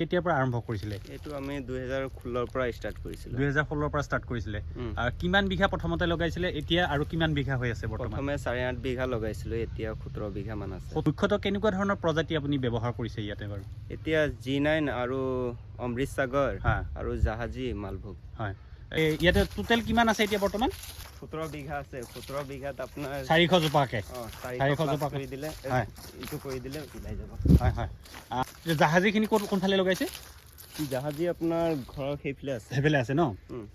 কেতিয়াৰ পৰা আৰম্ভ কৰিছিলে? এইটো আমি 2016 পৰা ষ্টাৰ্ট কৰিছিলো। 2016 পৰা ষ্টাৰ্ট কৰিছিলে। আৰু কিমান বিঘা প্ৰথমতে লগাইছিলে, এতিয়া আৰু কিমান বিঘা হৈ আছে বৰ্তমান? প্ৰথমে 8.5 বিঘা লগাইছিলো, এতিয়া 17 বিঘা মান আছে। মুখ্যতঃ কেনেকুৱা ধৰণৰ প্ৰজাতি আপুনি ব্যৱহাৰ কৰিছে ইয়াতে বাৰু? এতিয়া G9 আৰু অমৃত সাগৰ আৰু জাহাজী মালভোগ। হয়, ইয়াতে টোটেল কিমান আছে এতিয়া বৰ্তমান? 17 বিঘা আছে। 17 বিঘাত আপোনাৰ 400 জোপাকে। 400 জোপা কৰি দিলে, ইটো কৰি দিলে ওলাই যাব। হয় হয়। জাহাজীখিনি কোনফালে লগাইছে? জাহাজী আপোনাৰ ঘৰৰ সেইফালে আছে। সেইফালে আছে ন?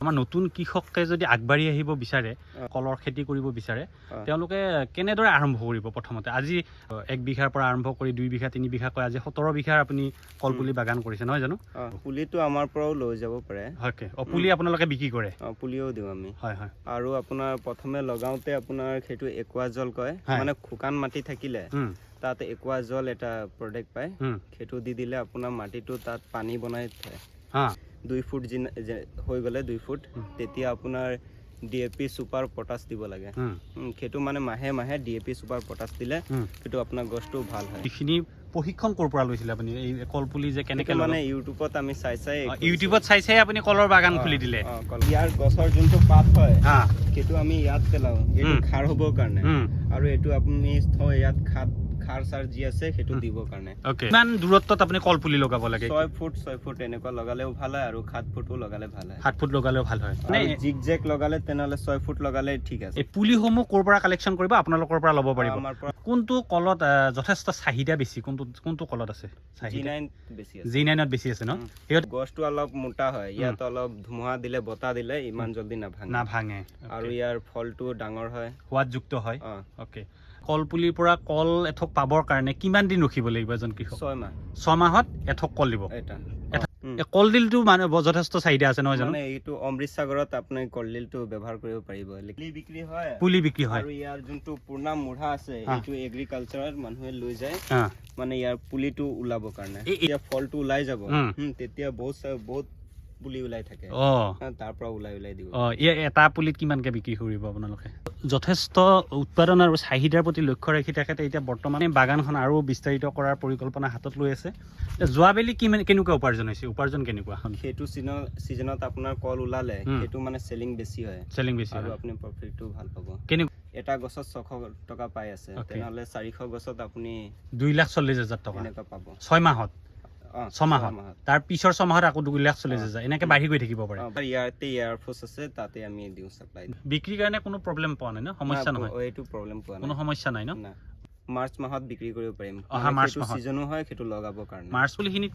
আমাৰ নতুন কৃষকে যদি আগবাঢ়ি আহিব বিচাৰে, কলৰ খেতি কৰিব বিচাৰে, তেওঁলোকে কেনেদৰে আৰম্ভ কৰিব? প্ৰথমতে আজি 1 বিঘাৰ পৰা আৰম্ভ কৰি 2 বিঘা 3 বিঘা কৈ আজি 17 বিঘাৰ আপুনি কলপুলি বাগান কৰিছে নহয় জানো? পুলিটো আমাৰ পৰাও লৈ যাব পাৰে। হয়, পুলি আপোনালোকে বিক্ৰী কৰে? পুলিও দিওঁ আমি। হয় হয়। আৰু আপোনাৰ প্ৰথমে লগাওঁতে আপোনাৰ সেইটো একুৱা জল কয়, মানে শুকান মাটি থাকিলে তাত একুৱা জল এটা প্ৰডাক্ট পায়, সেইটো দি দিলে আপোনাৰ মাটিটো তাত পানী বনাই থয়। 2 ফুট হৈ গ'লে 2 ফুট, তেতিয়া আপোনাৰ DAP সুপাৰ পটাছ দিব লাগে। সেইটো মানে মাহে মাহে DAP সুপাৰ পটাছ দিলে সেইটো আপোনাৰ গছটো ভাল হয়। এইখিনি প্ৰশিক্ষণ ক'ৰ পৰা লৈছিলে আপুনি? এই কলপুলি যে কেনেকে মানে ইউটিউবত আমি ইউটিউবত চাই আপুনি কলৰ বাগান খুলি দিলে? ইয়াৰ গছৰ যোনটো পাত হয় সেইটো আমি ইয়াত পেলাওঁ, এইটো খাৰ হ'বৰ কাৰণে, আৰু এইটো আপুনি ইয়াত খাৰ চাৰ যি আছে সেইটো দিবৰ কাৰণে। কিমান দূৰত্বত আপুনি কলপুলি লগাব লাগে? 6 ফুট এনেকুৱা লগালেও ভাল হয়, আৰু 7 ফুটো লগালে ভাল হয়। 7 ফুট লগালেও ভাল হয়। মানে জিগজেগ লগালে তেনেহ'লে 6 ফুট লগালে ঠিক আছে। এই পুলিসমূহ ক'ৰ পৰা কালেকশ্যন কৰিব? আপোনালোকৰ পৰা ল'ব পাৰিব? কোনটো কলত যথেষ্ট চাহিদা বেছি? কোনটো কলত আছে? G9 বেছি আছে। G9ত বেছি আছে ন? গছটো অলপ মোটা হয়, ইয়াত অলপ ধুমুহা দিলে বতাহ দিলে ইমান জলদি নাভাঙে, আৰু ইয়াৰ ফলটো ডাঙৰ হয়, সোৱাদযুক্ত হয়। অ'কে, কলপুলিৰ পৰা কল এথোক পাবৰ কাৰণে কিমান দিন ৰখিব লাগিব এজন কৃষক? 6 মাহ। 6 মাহত এথোক কল দিব? কলডিলটো মানে যথেষ্ট চাহিদা আছে নহয় জানো? মানে এইটো অমৃত সাগৰত আপুনি কলডিলটো ব্যৱহাৰ কৰিব পাৰিব। পুলি বিক্ৰী হয়, আৰু ইয়াৰ যোনটো পুৰণা মুঢ়া আছে এইটো এগ্ৰিকালচাৰত মানুহে লৈ যায়, মানে ইয়াৰ পুলিটো ওলাবৰ কাৰণে। এতিয়া ফলটো ওলাই যাব, তেতিয়া বহুত পুলি ওলাই থাকে, তাৰ পৰা ওলাই দিব। এটা পুলিত কিমানকে বিক্ৰী কৰিব আপোনালোকে? যথেষ্ট উৎপাদন আৰু চাহিদাৰ প্ৰতি লক্ষ্য ৰাখি তেখেতে এতিয়া বৰ্তমানে বাগানখন আৰু বিস্তাৰিত কৰাৰ পৰিকল্পনা হাতত লৈ আছে। যোৱাবেলি কেনেকুৱা উপাৰ্জন হৈছে? উপাৰ্জন কেনেকুৱা? সেইটো চিজনত আপোনাৰ কল ওলালে সেইটো মানে চেলিং বেছি হয়, আৰু আপুনি প্ৰফিটটো ভাল পাব। এটা গছত 600 টকা পাই আছে, তেনেহ'লে 400 গছত আপুনি 2,40,000 টকা এনেকুৱা পাব 6 মাহত। 6 মাহত, তাৰ পিছৰ 6 মাহত আকৌ 2,40,000 এনেকে বাঢ়ি গৈ থাকিব পাৰে। ইয়াতে এয়াৰফোৰ্চ আছে, তাতে আমি দিওঁ চাপ্লাই। বিক্ৰীৰ কাৰণে কোনো প্ৰব্লেম পোৱা নাই ন? সমস্যা নহয়? এইটো প্ৰব্লেম পোৱা নাই, কোনো সমস্যা নাই ন? মাৰ্চ মাহত বিক্ৰী কৰিব পাৰিম। অহা মাৰ্চ মাহত সিজনো হয়, সেইটো লগাবৰ কাৰণে। মাৰ্চ পুলিখিনি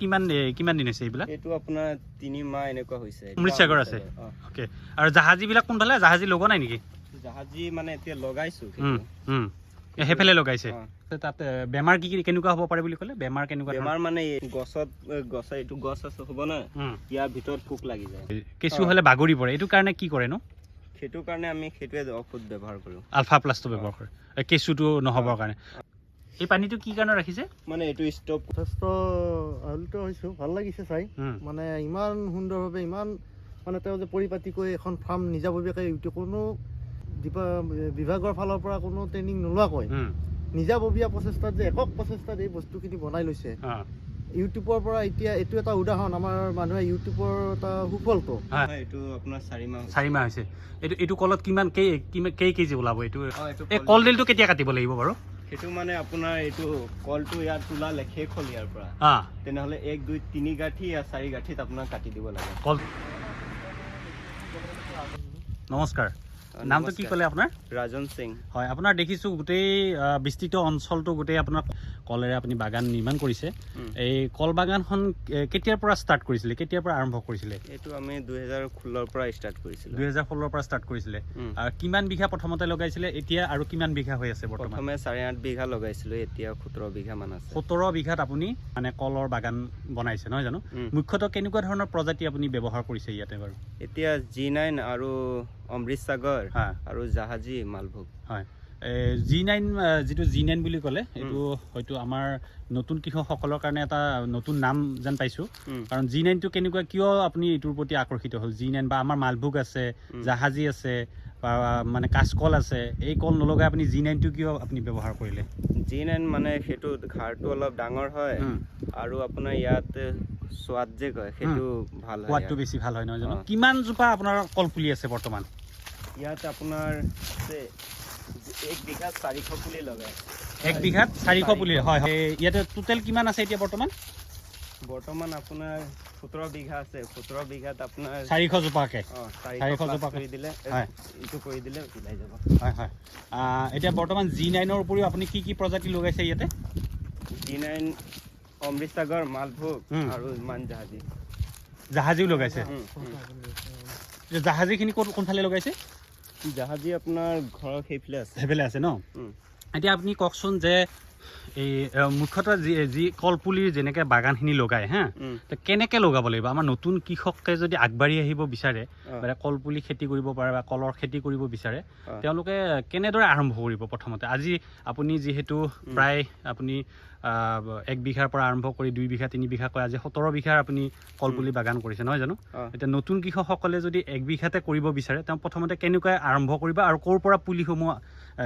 কিমান দিন হৈছে এইবিলাক? এইটো আপোনাৰ 3 মাহ এনেকুৱা হৈছে। অমৃত সাগৰ আছে। অ'কে, আৰু জাহাজীবিলাক কোনফালে? জাহাজী লগোৱা নাই নেকি? জাহাজী মানে এতিয়া লগাইছো, সেইফালে লগাইছে। তাত বেমাৰ কেনেকুৱা হ'ব পাৰে বুলি ক'লে? বেমাৰ কেনেকুৱা? বেমাৰ মানে এইটো গছ আছে হ'ব না, ইয়াৰ ভিতৰত পোক লাগি যায়, কেঁচু হ'লে বাগৰি পৰে। এইটো কাৰণে কি কৰে নো? সেইটো কাৰণে আমি সেইটোৱে ঔষধ ব্যৱহাৰ কৰোঁ, আলফা প্লাছটো ব্যৱহাৰ কৰে কেঁচুটো নহ'বৰ কাৰণে। এই পানীটো কি কাৰণে ৰাখিছে? মানে এইটো ষ্টপ। যথেষ্ট আলোচিত হৈছোঁ, ভাল লাগিছে চাই। মানে ইমান সুন্দৰভাৱে, ইমান মানে তেওঁ যে পৰিপাটিকৈ এখন ফাৰ্ম নিজাববীয়াকৈ কোনো বিভাগৰ ফালৰ পৰা কোনো ট্ৰেইনিং নোলোৱাকৈ নিজাববীয়া প্ৰচেষ্টাত যে একক প্ৰচেষ্টাত এই বস্তুখিনি বনাই লৈছে। ইউটিউবৰ পৰা এতিয়া এইটো এটা উদাহৰণ, আমাৰ মানুহে ইউটিউবৰ এটা সুফলটো। এইটো আপোনাৰ 4 মাহ হৈছে। এইটো কলত কিমান কেজি ওলাব? এই কলডিলটো কেতিয়া কাটিব লাগিব বাৰু? সেইটো মানে আপোনাৰ এইটো কলটো ইয়াত ওলালে শেষ হ'ল ইয়াৰ পৰা, তেনেহ'লে 1, 2, 3 গাঁঠি या 4 গাঁঠিত আপোনাৰ কাটি দিব লাগে। নমস্কাৰ, নামটো কি ক'লে আপোনাৰ? ৰাজন সিং। হয়, আপোনাৰ দেখিছোঁ গোটেই বিস্তৃত অঞ্চলটো গোটেই আপোনাৰ কলেৰে আপুনি বাগান নিৰ্মাণ কৰিছে। এই কল বাগানখন কেতিয়াৰ পৰা ষ্টাৰ্ট কৰিছিলে? কেতিয়াৰ পৰা আৰম্ভ কৰিছিলে? এইটো আমি 2016 পৰা ষ্টাৰ্ট কৰিছিলোঁ। 2016 পৰা ষ্টাৰ্ট কৰিছিলে। আৰু কিমান বিঘা প্ৰথমতে লগাইছিলে, এতিয়া আৰু কিমান বিঘা হৈ আছে বৰ্তমান? প্ৰথমে 8.5 বিঘা লগাইছিলোঁ, এতিয়া 17 বিঘা মান আছে। 17 বিঘাত আপুনি মানে কলৰ বাগান বনাইছে নহয় জানো? মুখ্যতঃ কেনেকুৱা ধৰণৰ প্ৰজাতি আপুনি ব্যৱহাৰ কৰিছে ইয়াতে বাৰু? এতিয়া G9 আৰু অমৃত সাগৰ আৰু জাহাজী মালভোগ। হয়, G9 যিটো G9 বুলি ক'লে এইটো হয়তো আমাৰ নতুন কৃষকসকলৰ কাৰণে এটা নতুন নাম যেন পাইছোঁ। কাৰণ G9টো কেনেকুৱা, কিয় আপুনি এইটোৰ প্ৰতি আকৰ্ষিত হ'ল? G9 বা আমাৰ মালভোগ আছে, জাহাজী আছে, মানে কাঁচকল আছে, এই কল নলগাই আপুনি G9টো কিয় আপুনি ব্যৱহাৰ কৰিলে? G9 মানে সেইটো ঘাৰটো অলপ ডাঙৰ হয় আৰু আপোনাৰ ইয়াত সোৱাদ যে কয় সেইটো ভাল হয়, সোৱাদটো বেছি ভাল হয় নহয় জানো? কিমান জোপা আপোনাৰ কল পুলি আছে বৰ্তমান? ইয়াত আপোনাৰ 1 বিঘাত 400 পুলি লগায়। 1 বিঘাত 400 পুলি হয়। ইয়াতে টোটেল কিমান আছে এতিয়া বৰ্তমান? বৰ্তমান আপোনাৰ 17 বিঘা আছে। 17 বিঘাত আপোনাৰ 400 জোপাকে 400 জোপা কৰি দিলে ইটো কৰি দিলে ওলাই যাব। হয় হয়। এতিয়া বৰ্তমান G9ৰ উপৰিও আপুনি কি কি প্ৰজাতি লগাইছে ইয়াতে? G9 অমৃতসাগৰ, মালভোগ আৰু মান জাহাজীও লগাইছে। জাহাজীখিনি কোনফালে লগাইছে? জাহাজী আপোনাৰ ঘৰৰ সেইফালে আছে। সেইফালে আছে ন? এতিয়া আপুনি কওকচোন যে এই মুখ্যতঃ যি কলপুলিৰ যেনেকৈ বাগানখিনি লগায় হা, কেনেকৈ লগাব লাগিব? আমাৰ নতুন কৃষকে যদি আগবাঢ়ি আহিব বিচাৰে বা কলপুলি খেতি কৰিব পাৰে বা কলৰ খেতি কৰিব বিচাৰে, তেওঁলোকে কেনেদৰে আৰম্ভ কৰিব প্ৰথমতে? আজি আপুনি যিহেতু প্ৰায় আপুনি 1 বিঘাৰ পৰা আৰম্ভ কৰি 2 বিঘা 3 বিঘা কৈ আজি 17 বিঘাৰ আপুনি কলপুলি বাগান কৰিছে নহয় জানো? এতিয়া নতুন কৃষকসকলে যদি 1 বিঘাতে কৰিব বিচাৰে, তেওঁ প্ৰথমতে কেনেকৈ আৰম্ভ কৰিব আৰু ক'ৰ পৰা পুলিসমূহ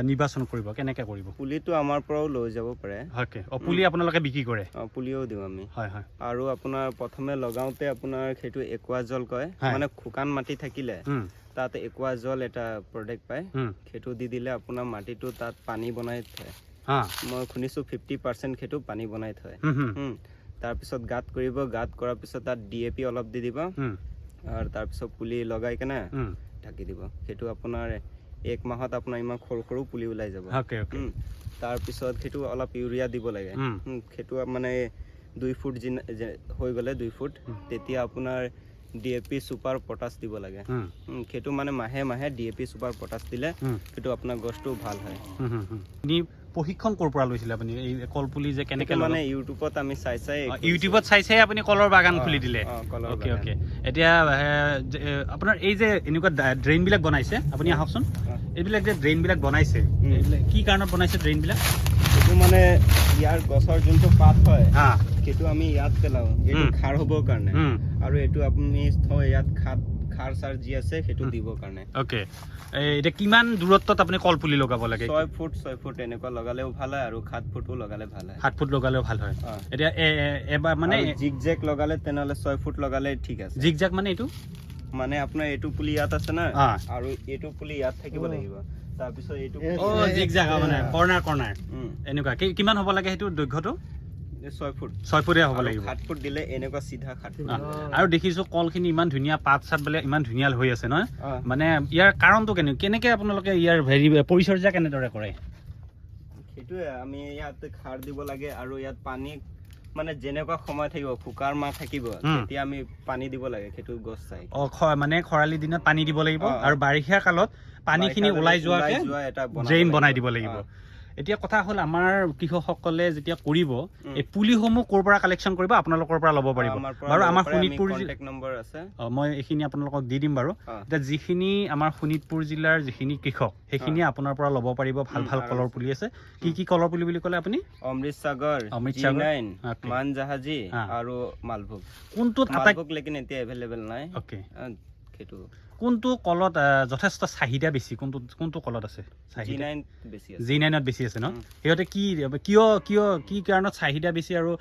নিৰ্বাচন কৰিব, কেনেকৈ কৰিব? পুলিটো আমাৰ পৰাও লৈ যাব পাৰে। হয়, পুলি আপোনালোকে বিক্ৰী কৰে? পুলিও দিওঁ আমি। হয় হয়। আৰু আপোনাৰ প্ৰথমে লগাওঁতে আপোনাৰ সেইটো একুৱা জল কয়, মানে শুকান মাটি থাকিলে তাত একুৱা জল এটা প্ৰডাক্ট পায়, সেইটো দি দিলে আপোনাৰ মাটিটো তাত পানী বনাই থয়। মই শুনিছোঁ 50% সেইটো পানী বনাই থয়। তাৰপিছত গাঁত কৰিব, গাঁত কৰাৰ পিছত তাত DAP অলপ দি দিব আৰু তাৰপিছত পুলি লগাই কেনে ঢাকি দিব। সেইটো আপোনাৰ 1 মাহত আপোনাৰ ইমান সৰু সৰু পুলি ওলাই যাব। তাৰপিছত সেইটো অলপ ইউৰিয়া দিব লাগে। সেইটো মানে 2 ফুট হৈ গ'লে 2 ফুট, তেতিয়া আপোনাৰ DAP সুপাৰ পটাছ দিব লাগে। সেইটো মানে মাহে মাহে DAP সুপাৰ পটাছ দিলে সেইটো আপোনাৰ গছটো ভাল হয়। প্ৰশিক্ষণ ক'ৰ পৰা লৈছিলে আপুনি এই কলপুলি যে কেনেকৈ? মানে ইউটিউবত আমি ইউটিউবত চাই আপুনি কলৰ বাগান খুলি দিলে? Okay okay. এতিয়া আপোনাৰ এই যে এনেকুৱা ড্ৰেইনবিলাক বনাইছে, আপুনি আহকচোন। এইবিলাক যে ড্ৰেইনবিলাক বনাইছে, কি কাৰণত বনাইছে ড্ৰেইনবিলাক? সেইটো মানে ইয়াৰ গছৰ যোনটো পাত হয় সেইটো আমি ইয়াত পেলাওঁ, এইটো খাৰ হ'বৰ কাৰণে, আৰু এইটো আপুনি ইয়াত খাৰ চাৰ যি আছে সেইটো দিবৰ কাৰণে। অ'কে। এতিয়া কিমান দূৰত্বত আপুনি কলপুলি লগাব লাগে? 6 ফুট এনেকুৱা লগালেও ভাল হয় আৰু 7 ফুটো লগালে ভাল হয়। 7 ফুট লগালেও ভাল হয়। এতিয়া এবাৰ মানে জিগজেগ লগালে তেনেহ'লে 6 ফুট লগালে ঠিক আছে। জিগজেগ মানে এইটো মানে আপোনাৰ এইটো পুলি ইয়াত আছে না আৰু এইটো পুলি ইয়াত থাকিব লাগিব, তাৰপিছত এইটো জিগজেগ মানে কৰ্নাৰ এনেকুৱা কিমান হ'ব লাগে সেইটো দৈৰ্ঘ্যটো? 6 ফুট। 6 ফুটে হ'ব লাগিব। 7 ফুট দিলে এনেকুৱা চিধা 7 ফুট। আৰু দেখিছোঁ কলখিনি ইমান ধুনীয়া, পাত চাত বোলে ইমান ধুনীয়া হৈ আছে নহয়? মানে ইয়াৰ কাৰণটো কেনেকৈ আপোনালোকে ইয়াৰ পৰিচৰ্যা কেনেদৰে কৰে? সেইটোৱে, আমি ইয়াত খাৰ দিব লাগে আৰু ইয়াত পানী মানে যেনেকুৱা সময় থাকিব, শুকাৰ মাহ থাকিব, তেতিয়া আমি পানী দিব লাগে সেইটো গছ চাই। মানে খৰালি দিনত পানী দিব লাগিব আৰু বাৰিষা কালত পানীখিনি ওলাই যোৱাকৈ ড্ৰেইন বনাই দিব লাগিব। এতিয়া কথা হ'ল আমাৰ কৃষকসকলে যেতিয়া কৰিব, এই পুলিসমূহ ক'ৰ পৰা কালেকশ্যন কৰিব? আপোনালোকৰ পৰা ল'ব পাৰিব বাৰু? আমাৰ শোণিতপুৰ নম্বৰ আছে, মই এইখিনি আপোনালোকক দি দিম বাৰু। এতিয়া যিখিনি আমাৰ শোণিতপুৰ জিলাৰ যিখিনি কৃষক, সেইখিনি আপোনাৰ পৰা ল'ব পাৰিব। ভাল ভাল কলৰ পুলি আছে। কি কি কলৰ পুলি বুলি ক'লে আপুনি? অমৃতসাগৰ, G9, মান জাহাজী আৰু মালভোগ। কোনটোত মালভোগ লেকিন এতিয়া এভেইলেবল নাই। অ'কে। সেইটো কোনটো কলত যথেষ্ট চাহিদা বেছি? কোনটো কলত আছে চাহিদা? G9ত বেছি আছে ন? সিহঁতে কি কাৰণত চাহিদা বেছি আৰু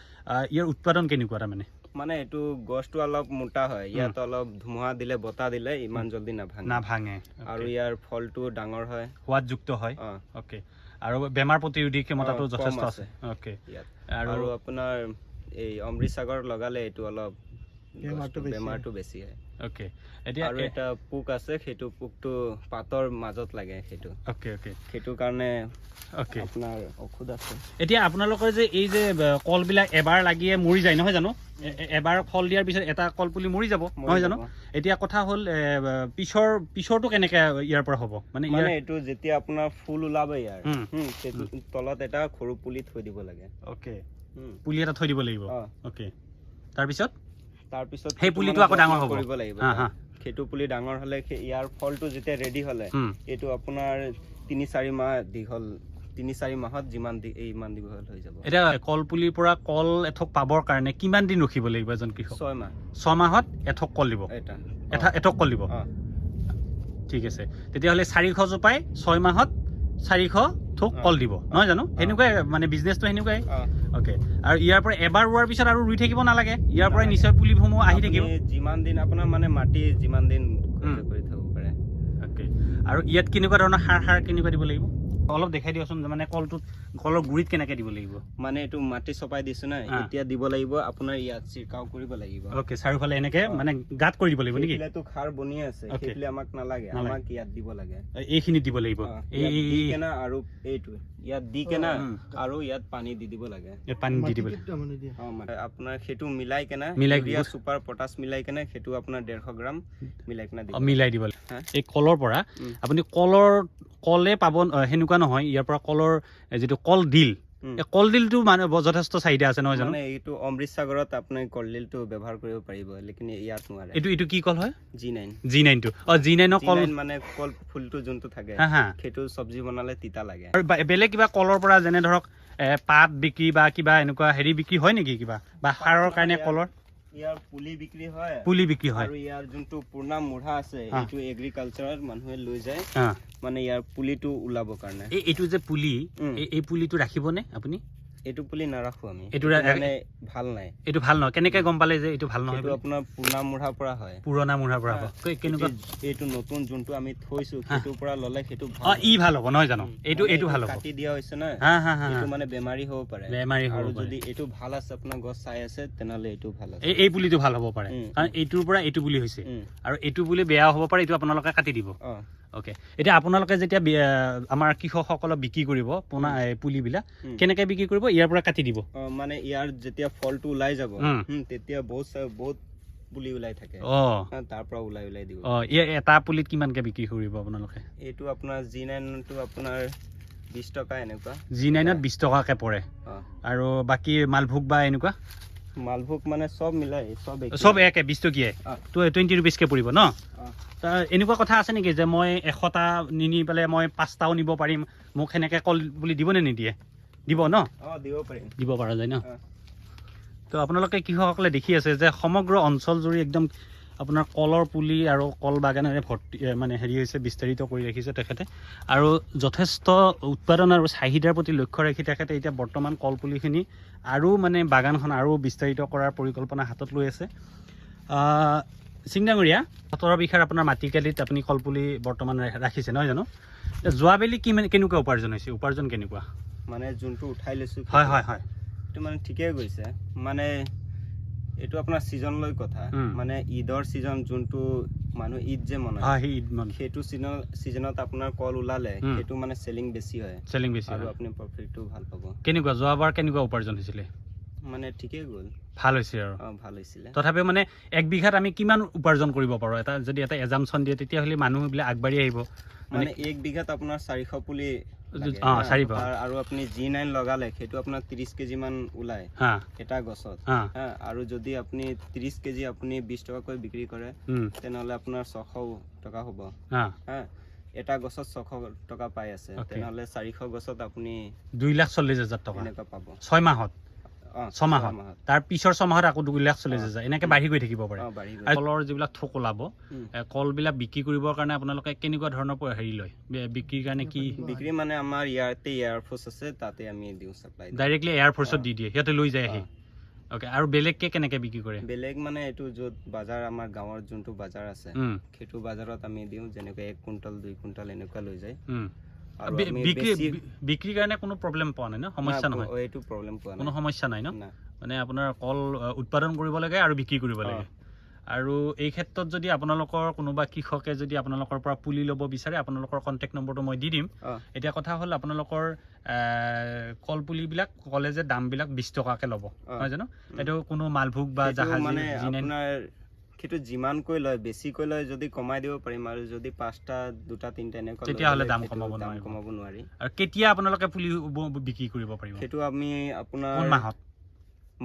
ইয়াৰ উৎপাদন কেনেকুৱা? তাৰমানে মানে এইটো গছটো অলপ মোটা হয়, ইয়াত অলপ ধুমুহা দিলে, বতাহ দিলে ইমান জলদি নাভাঙে আৰু ইয়াৰ ফলটো ডাঙৰ হয়, সোৱাদযুক্ত হয়। অ'কে। আৰু বেমাৰ প্ৰতিৰোধী ক্ষমতাটো যথেষ্ট আছে। অ'কে। আৰু আপোনাৰ এই অমৃতসাগৰ লগালে এইটো অলপ বেমাৰটো বেছি হয়। অ'কে। এতিয়া আৰু এটা পোক আছে, সেইটো পোকটো পাতৰ মাজত লাগে সেইটো। Okay okay. সেইটোৰ কাৰণে অ'কে আপোনাৰ ঔষধ আছে। এতিয়া আপোনালোকৰ যে এই যে কলবিলাক এবাৰ লাগিয়ে মৰি যায় নহয় জানো? এবাৰ ফল দিয়াৰ পিছত এটা কলপুলি মৰি যাব নহয় জানো? এতিয়া কথা হ'ল পিছৰটো কেনেকৈ ইয়াৰ পৰা হ'ব? মানে এইটো যেতিয়া আপোনাৰ ফুল ওলাব ইয়াৰ সেইটো তলত এটা সৰু পুলি থৈ দিব লাগে। অ'কে। পুলি এটা থৈ দিব লাগিব। অ'কে। তাৰপিছত সেই পুলিটো আকৌ ডাঙৰ হ'ব কৰিব লাগিব। সেইটো পুলি ডাঙৰ হ'লে ইয়াৰ ফলটো যেতিয়া ৰেডি হ'লে এইটো আপোনাৰ 3-4 মাহ দীঘল, 3-4 মাহত ইমান দীঘল হৈ যাব। এতিয়া কলপুলিৰ পৰা কল এঠোক পাবৰ কাৰণে কিমান দিন ৰখিব লাগিব এজন কৃষক? 6 মাহ। 6 মাহত এঠোক কল দিব? এঠোক কল দিব। ঠিক আছে তেতিয়াহ'লে 400 জোপাই 6 মাহত 400 থোক কল দিব নহয় জানো সেনেকুৱাই মানে বিজনেছটো সেনেকুৱাই অ'কে আৰু ইয়াৰ পৰা এবাৰ ৰোৱাৰ পিছত আৰু ৰুই থাকিব নালাগে ইয়াৰ পৰাই নিশ্চয় পুলিসমূহ আহি থাকিব যিমান দিন আপোনাৰ মানে মাটি যিমান দিন কৰি থ'ব পাৰে অ'কে আৰু ইয়াত কেনেকুৱা ধৰণৰ সাৰ কেনেকুৱা দিব লাগিব অলপ দেখাই দিয়কচোন মানে কলৰ গুৰিত কেনেকৈ দিব লাগিব মানে এইটো মাটি চপাই দিছো না এতিয়া দিব লাগিব আপোনাৰ ইয়াত চিৰকাও কৰিব লাগিব অ'কে চাৰিওফালে এনেকৈ মানে গাঁত কৰি দিব লাগিব নেকি এইটো খাৰ বনি আছে সেইফালে আমাক নালাগে আমাক ইয়াত দিব লাগে এইখিনি দিব লাগিব এই কেনা আৰু এইটো ইয়াত দি কেনা আৰু ইয়াত পানী দি দিব লাগে পানী দি দিব আপোনাৰ সেইটো মিলাই কেনা ইউৰিয়া সুপাৰ পটাছ মিলাই কেনা সেইটো আপোনাৰ 150 গ্ৰাম মিলাই কেনা দিব মিলাই দিব এই কলৰ পৰা আপুনি কলে পাব সেনেকুৱা নহয় ইয়াৰ পৰা কলৰ যিটো কলডিল এই কলডিলটো মানে যথেষ্ট চাহিদা আছে নহয় জানো মানে এইটো অমৃত সাগৰত আপুনি কলডিলটো ব্যৱহাৰ কৰিব পাৰিব লেকিন ইয়াত নোৱাৰে এইটো কি কল হয় G9 টো G9 কল মানে কল ফুলটো যোনটো থাকে সেইটো চব্জি বনালে তিতা লাগে আৰু বেলেগ কিবা কলৰ পৰা যেনে ধৰক পাত বিক্ৰী বা কিবা এনেকুৱা হেৰি বিক্ৰী হয় নেকি কিবা বা সাৰৰ কাৰণে কলৰ ইয়াৰ পুলি বিক্ৰী হয় আৰু ইয়াৰ যোনটো পুৰণা মুঢ়া আছে এইটো এগ্ৰিকালচাৰত মানুহে লৈ যায় মানে ইয়াৰ পুলিটো ওলাবৰ কাৰণে এইটো যে পুলি এই পুলিটো ৰাখিবনে আপুনি এইটো পুলি নাৰাখো আমি এইটো মানে ভাল নাই এইটো ভাল নহয় কেনেকৈ গম পালে যে এইটো ভাল নহয় এইটো আপোনাৰ পুৰণা মুঢ়াৰ পৰা হয় কেনেকুৱা এইটো নতুন যোনটো আমি থৈছো সেইটোৰ পৰা ল'লে সেইটো ভাল হ'ব নহয় জানো এইটো ভাল হ'ব কাটি দিয়া হৈছে না এইটো মানে বেমাৰী হ'ব পাৰে আৰু যদি এইটো ভাল আছে আপোনাৰ গছ চাই আছে তেনেহ'লে এইটো ভাল আছে এই পুলিটো ভাল হ'ব পাৰে কাৰণ এইটোৰ পৰা এইটো পুলি হৈছে আৰু এইটো পুলি বেয়া হ'ব পাৰে এইটো আপোনালোকে কাটি দিব অ'কে এতিয়া আপোনালোকে যেতিয়া আমাৰ কৃষকসকলক বিক্ৰী কৰিব পোনা পুলিবিলাক কেনেকৈ বিক্ৰী কৰিব ইয়াৰ পৰা কাটি দিব মানে ইয়াৰ যেতিয়া ফলটো ওলাই যাব তেতিয়া বহুত পুলি ওলাই থাকে তাৰ পৰা ওলাই দিব এটা পুলিত কিমানকৈ বিক্ৰী কৰিব আপোনালোকে এইটো আপোনাৰ G9 টো আপোনাৰ 20 টকা এনেকুৱা G9ত 20 টকাকৈ পৰে আৰু বাকী মালভোগ বা এনেকুৱা মালভোগ মানে চব মিলাই চব একে 20 টকীয়াই 20 ৰুপিজকৈ পৰিব ন এনেকুৱা কথা আছে নেকি যে মই 100টা নিনি পেলাই মই 5টাও নিব পাৰিম মোক সেনেকৈ কল বুলি দিবনে নিদিয়ে দিব ন দিব পৰা যায় ন তো আপোনালোকে কৃষকসকলে দেখি আছে যে সমগ্ৰ অঞ্চল জুৰি একদম আপোনাৰ কলৰ পুলি আৰু কল বাগানেৰে ভৰ্তি মানে হেৰি হৈছে বিস্তাৰিত কৰি ৰাখিছে তেখেতে আৰু যথেষ্ট উৎপাদন আৰু চাহিদাৰ প্ৰতি লক্ষ্য ৰাখি তেখেতে এতিয়া বৰ্তমান কল পুলিখিনি আৰু মানে বাগানখন আৰু বিস্তাৰিত কৰাৰ পৰিকল্পনা হাতত লৈ আছে সিংডাঙৰীয়া 17 বিঘাৰ আপোনাৰ মাটিকালিত আপুনি কলপুলি বৰ্তমান ৰাখিছে নহয় জানো যোৱাবেলি কেনেকুৱা উপাৰ্জন কেনেকুৱা মানে যোনটো উঠাই লৈছো হয় এইটো মানে ঠিকেই গৈছে মানে এইটো আপোনাৰ সিজন লৈ কথা মানে ঈদৰ সিজন যোনটো মানুহ ঈদ যে মনায় সেইটো সিজনত আপোনাৰ কল ওলালে সেইটো মানে চেলিং বেছি হয় আৰু আপুনি প্ৰফিটটো ভাল পাব কেনেকুৱা যোৱাবাৰ কেনেকুৱা উপাৰ্জন হৈছিলে মানে ঠিকেই গ'ল ভাল হৈছে আৰু ভাল হৈছিলে তথাপিও মানে 1 বিঘাত আমি কিমান উপাৰ্জন কৰিব পাৰোঁ যদি এটা এজামচন দিয়ে তেতিয়াহ'লে মানুহবিলাক আগবাঢ়ি আহিব মানে 1 বিঘাত আপোনাৰ 400 পুলি আৰু আপুনি G9 লগালে সেইটো আপোনাৰ 30 কেজি মান ওলায় এটা গছত আৰু যদি আপুনি 30 কেজি আপুনি 20 টকাকৈ বিক্ৰী কৰে তেনেহ'লে আপোনাৰ 600 টকা হ'ব এটা গছত 600 টকা পাই আছে তেনেহ'লে 400 গছত আপুনি 2,40,000 টকা এনেকুৱা পাব 6 মাহত 6 মাহত তাৰ পিছৰ 6 মাহত আকৌ 2,40,000 এনেকৈ বাঢ়ি গৈ থাকিব পাৰে কলৰ যিবিলাক থোক ওলাব কলবিলাক বিক্ৰী কৰিবৰ কাৰণে আপোনালোকে কেনেকুৱা ধৰণৰ হেৰি লয় বিক্ৰীৰ কাৰণে কি বিক্ৰী মানে আমাৰ ইয়াতে এয়াৰ ফ'ৰ্চ আছে তাতে আমি দিওঁ চাপ্লাই ডাইৰেক্টলি এয়াৰ ফ'ৰ্চত দি দিয়ে সিহঁতে লৈ যায় আহি অ'কে আৰু বেলেগকৈ কেনেকৈ বিক্ৰী কৰে বেলেগ মানে এইটো য'ত বাজাৰ আমাৰ গাঁৱৰ যোনটো বাজাৰ আছে সেইটো বাজাৰত আমি দিওঁ যেনেকৈ 1 কুইণ্টল 2 কুইণ্টল এনেকুৱা লৈ যায় বিক্ৰীৰ কাৰণে কোনো প্ৰব্লেম পোৱা নাই ন সমস্যা নহয় এইটো প্ৰব্লেম পোৱা নাই কোনো সমস্যা নাই ন মানে আপোনাৰ কল উৎপাদন কৰিব লাগে আৰু বিক্ৰী কৰিব লাগে আৰু এই ক্ষেত্ৰত যদি আপোনালোকৰ কোনোবা কৃষকে যদি আপোনালোকৰ পৰা পুলি ল'ব বিচাৰে আপোনালোকৰ কণ্টেক্ট নম্বৰটো মই দি দিম এতিয়া কথা হ'ল আপোনালোকৰ কল পুলিবিলাক ক'লে যে দামবিলাক 20 টকাকৈ ল'ব নহয় জানো এইটো কোনো মালভোগ বা জাহাজী সেইটো যিমানকৈ লয় বেছিকৈ লয় যদি কমাই দিব পাৰিম আৰু যদি 5টা 2টা 3টা এনেকুৱা তেতিয়াহ'লে দাম কমাব নোৱাৰি আৰু কেতিয়া আপোনালোকে পুলি বিক্ৰী কৰিব পাৰিব সেইটো আমি আপোনাৰ মাহত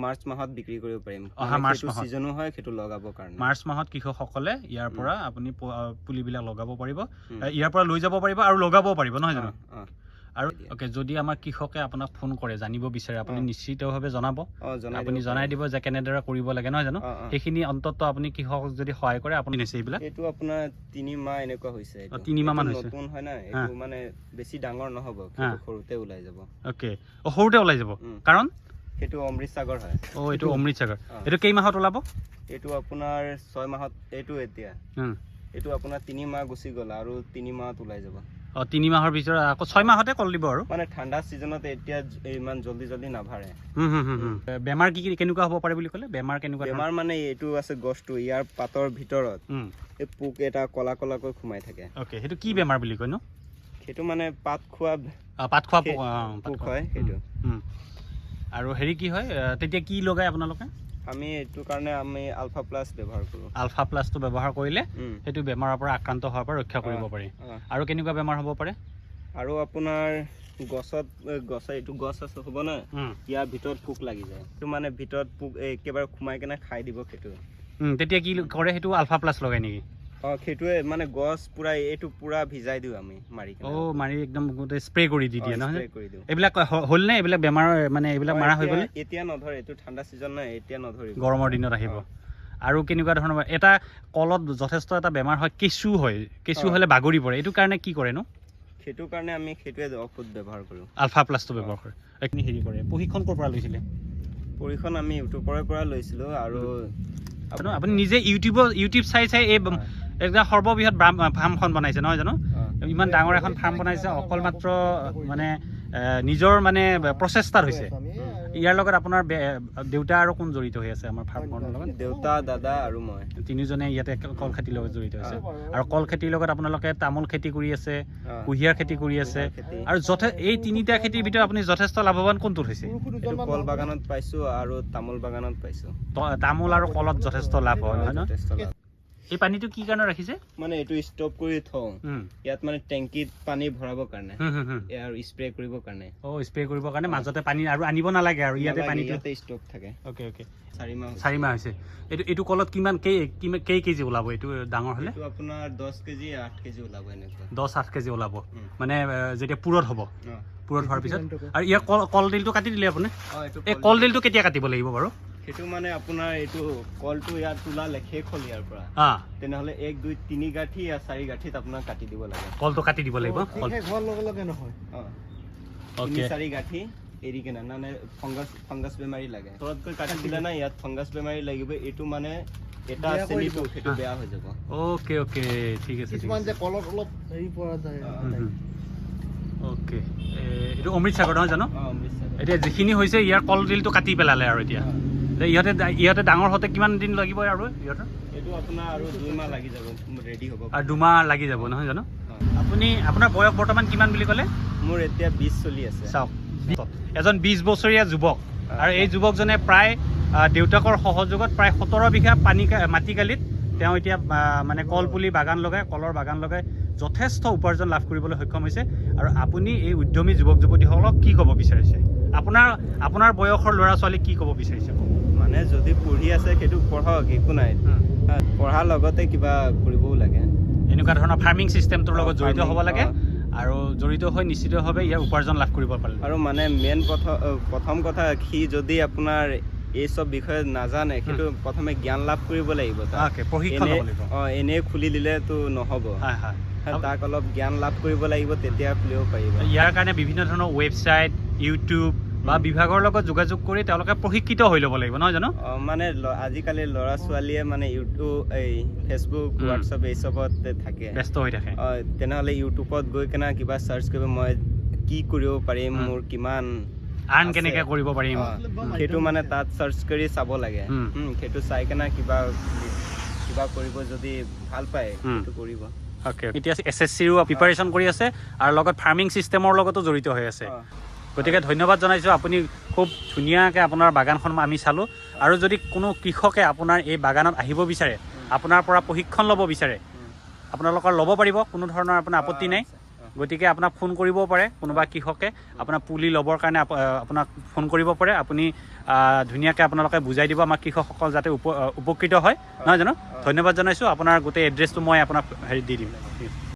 মাৰ্চ মাহত বিক্ৰী কৰিব পাৰিম মাৰ্চ মাহত সিজনো হয় সেইটো লগাবৰ কাৰণে মাৰ্চ মাহত কৃষকসকলে ইয়াৰ পৰা আপুনি পুলিবিলাক লগাব পাৰিব ইয়াৰ পৰা লৈ যাব পাৰিব আৰু লগাবও পাৰিব নহয় জানো আৰু ওকে যদি আমাৰ কৃষকে আপোনাক ফোন কৰে জানিব বিচাৰে আপুনি নিশ্চিতভাৱে জনাব আপুনি জনাই দিব যে কেনেদৰে কৰিব লাগে নহয় জানো সেইখিনি অন্তত আপুনি কৃষকক যদি সহায় কৰে আপুনি নিছে এইবিলাক এইটো আপোনাৰ 3 মাহ এনেকুৱা হৈছে 3 মাহ মান হৈছে নতুন হয় না এইটো মানে বেছি ডাঙৰ নহব কিন্তু সৰুতে ওলাই যাব ওকে সৰুতে ওলাই যাব কাৰণ এইটো অমৃত সাগৰ হয় এইটো অমৃত সাগৰ এইটো কেই মাহত ওলাব এইটো আপোনাৰ 6 মাহত এইটো এতিয়া এইটো আপোনাৰ 3 মাহ গুচি গ'ল আৰু 3 মাহত ওলাই যাব 3 মাহৰ ভিতৰত আকৌ 6 মাহতে কল দিব আৰু মানে ঠাণ্ডা সিজনত এতিয়া ইমান জলদি নাভাৰে বেমাৰ কি কেনেকুৱা হ'ব পাৰে বুলি ক'লে বেমাৰ মানে এইটো আছে গছটো ইয়াৰ পাতৰ ভিতৰত এই পোক এটা কলা কলাকৈ সোমাই থাকে ওকে সেইটো কি বেমাৰ বুলি কয় ন সেইটো মানে পাত খোৱা পোক হয় সেইটো আৰু হেৰি কি হয় তেতিয়া কি লগায় আপোনালোকে আমি এইটো কাৰণে আমি আলফা প্লাছ ব্যৱহাৰ কৰো আলফা প্লাছটো ব্যৱহাৰ কৰিলে সেইটো বেমাৰৰ পৰা আক্ৰান্ত হোৱাৰ পৰা ৰক্ষা কৰিব পাৰি আৰু কেনেকুৱা বেমাৰ হ'ব পাৰে আৰু আপোনাৰ গছত এইটো গছ আছে হ'ব না ইয়াৰ ভিতৰত পোক লাগি যায় এইটো মানে ভিতৰত পোক একেবাৰে সোমাই কেনে খাই দিব সেইটো তেতিয়া কি কৰে সেইটো আলফা প্লাছ লগাই নেকি সেইটোৱে মানে গছ পুৰা এইটো পুৰা ভিজাই দিওঁ আমি মাৰি একদম গোটেই স্প্ৰে কৰি দি দিয়ে নহয় এইবিলাক হ'ল নে এইবিলাক বেমাৰ মানে এইবিলাক মাৰা হৈ গ'ল এতিয়া নধৰে এইটো ঠাণ্ডা ছিজন নাই এতিয়া নধৰিব গৰমৰ দিনত আহিব আৰু কেনেকুৱা ধৰণৰ এটা কলত যথেষ্ট এটা বেমাৰ হয় কেঁচু হ'লে বাগৰি পৰে এইটো কাৰণে কি কৰে নো সেইটো কাৰণে আমি সেইটোৱে ঔষধ ব্যৱহাৰ কৰোঁ আলফা প্লাছটো ব্যৱহাৰ কৰে এইখিনি হেৰি কৰে প্ৰশিক্ষণ ক'ৰ পৰা লৈছিলে প্ৰশিক্ষণ আমি ইউটিউবৰ পৰা লৈছিলোঁ আৰু আপুনি নিজে ইউটিউব চাই এই একদম সৰ্ববৃহৎ ফাৰ্মখন বনাইছে নহয় জানো ইমান ডাঙৰ এখন ফাৰ্ম বনাইছে অকল মাত্ৰ মানে নিজৰ মানে প্ৰচেষ্টাত হৈছে ইয়াৰ লগত আপোনাৰ দেউতা আৰু কোন জড়িত হৈ আছে আমাৰ ফাৰ্মখনৰ লগত দেউতা দাদা আৰু মই তিনিজনে ইয়াতে কল খেতিৰ লগত জড়িত হৈছে আৰু কল খেতিৰ লগত আপোনালোকে তামোল খেতি কৰি আছে কুঁহিয়াৰ খেতি কৰি আছে আৰু এই তিনিটা খেতিৰ ভিতৰত আপুনি যথেষ্ট লাভৱান কোনটোত হৈছে কল বাগানত পাইছো আৰু তামোল বাগানত পাইছো তামোল আৰু কলত যথেষ্ট লাভ হয় নহয় ন এই পানীটো কি কাৰণে ৰাখিছে মানে এইটো ষ্টপ কৰি থওঁ ইয়াত মানে টেংকিত পানী ভৰাবৰ কাৰণে আৰু স্প্ৰে কৰিবৰ কাৰণে স্প্ৰে কৰিবৰ কাৰণে মাজতে পানী আৰু আনিব নালাগে আৰু ইয়াতে পানীটো ষ্টপ থাকে ওকে 4 মাহ হৈছে এইটো কলত কিমান কেজি ওলাব এইটো ডাঙৰ হ'লে এইটো আপোনাৰ 10 কেজি 8 কেজি ওলাব এনেকুৱা 10-8 কেজি ওলাব মানে যেতিয়া পুৰত হ'ব পুৰত হোৱাৰ পিছত আৰু ইয়াৰ কলডিলটো কাটি দিলে আপুনি এই কলডিলটো কেতিয়া কাটিব লাগিব বাৰু সেইটো মানে আপোনাৰ এইটো কলটো ইয়াত তোলালে শেষ হ'ল ইয়াৰ পৰা তেনেহ'লে 1 2 3 গাঁঠি या 4 গাঁঠিত আপোনাক কাটি দিব লাগে কলটো কাটি দিব লাগিব নহয় 4 গাঁঠি এৰি কেনে মানে ফাংগাছ বেমাৰী লাগে তৰতকৈ কাটি দিলে না ইয়াত ফাংগাছ বেমাৰী লাগিব এইটো মানে এটা চেনিটো সেইটো বেয়া হৈ যাব ওকে ঠিক আছে কিছুমান যে কলত অলপ হেৰি পৰা যায় ওকে এইটো অমৃত সাগৰ নহয় জানো এতিয়া যিখিনি হৈছে ইয়াৰ কলডিলটো কাটি পেলালে আৰু এতিয়া ইহঁতে ডাঙৰ হতে কিমান দিন লাগিব আৰু ইহঁতৰ এইটো আপোনাৰ আৰু 2 মাহ লাগি যাব ৰেডি হ'ব আৰু 2 মাহ লাগি যাব নহয় জানো আপুনি আপোনাৰ বয়স বৰ্তমান কিমান বুলি ক'লে মোৰ এতিয়া 20 চলি আছে চাওক এজন 20 বছৰীয়া যুৱক আৰু এই যুৱকজনে প্ৰায় দেউতাকৰ সহযোগত প্ৰায় 17 বিঘা মাটিকালিত তেওঁ এতিয়া মানে কলপুলি বাগান লগাই কলৰ বাগান লগাই যথেষ্ট উপাৰ্জন লাভ কৰিবলৈ সক্ষম হৈছে আৰু আপুনি এই উদ্যমী যুৱক যুৱতীসকলক কি ক'ব বিচাৰিছে আপোনাৰ বয়সৰ ল'ৰা ছোৱালীক কি ক'ব বিচাৰিছে মানে যদি পঢ়ি আছে সেইটো পঢ়ক একো নাই পঢ়াৰ লগতে কিবা কৰিবও লাগে এনেকুৱা ধৰণৰ ফাৰ্মিং চিষ্টেমটোৰ লগত জড়িত হ'ব লাগে আৰু জড়িত হৈ নিশ্চিতভাৱে ইয়াৰ উপাৰ্জন লাভ কৰিব পাৰে আৰু মানে মেইন প্ৰথম কথা সি যদি আপোনাৰ এই সব বিষয়ে নাজানে কিন্তু প্ৰথমে জ্ঞান লাভ কৰিব লাগিব এনেই খুলি দিলেতো নহ'ব তাক অলপ জ্ঞান লাভ কৰিব লাগিব তেতিয়া খুলিব পাৰিব ইয়াৰ কাৰণে বিভিন্ন ধৰণৰ ৱেবছাইট ইউটিউব বা বিভাগৰ লগত যোগাযোগ কৰি তেওঁলোকে প্ৰশিক্ষিত হৈ ল'ব লাগিব নহয় জানো মানে আজিকালি ল'ৰা ছোৱালীয়ে মানে ইউটিউব এই ফেচবুক হোৱাটছআপ এই চবত থাকে ব্যস্ত হৈ থাকে তেনেহ'লে ইউটিউবত গৈ কেনে কিবা চাৰ্চ কৰিব মই কি কৰিব পাৰিম মোৰ কিমান আৰ্ণ কেনেকৈ কৰিব পাৰিম সেইটো মানে তাত চাৰ্চ কৰি চাব লাগে সেইটো চাই কেনে কিবা কৰিব যদি ভাল পায় সেইটো কৰিব এতিয়া SSCৰো প্ৰিপাৰেশ্যন কৰি আছে আৰু লগত ফাৰ্মিং চিষ্টেমৰ লগতো জড়িত হৈ আছে গতিকে ধন্যবাদ জনাইছোঁ আপুনি খুব ধুনীয়াকৈ আপোনাৰ বাগানখন আমি চালোঁ আৰু যদি কোনো কৃষকে আপোনাৰ এই বাগানত আহিব বিচাৰে আপোনাৰ পৰা প্ৰশিক্ষণ ল'ব বিচাৰে আপোনালোকৰ ল'ব পাৰিব কোনো ধৰণৰ আপোনাৰ আপত্তি নাই গতিকে আপোনাক ফোন কৰিব পাৰে কোনোবা কৃষকে আপোনাৰ পুলি ল'বৰ কাৰণে আপোনাক ফোন কৰিব পাৰে আপুনি ধুনীয়াকৈ আপোনালোকে বুজাই দিব আমাৰ কৃষকসকল যাতে উপকৃত হয় নহয় জানো ধন্যবাদ জনাইছোঁ আপোনাৰ গোটেই এড্ৰেছটো মই আপোনাক দি দিম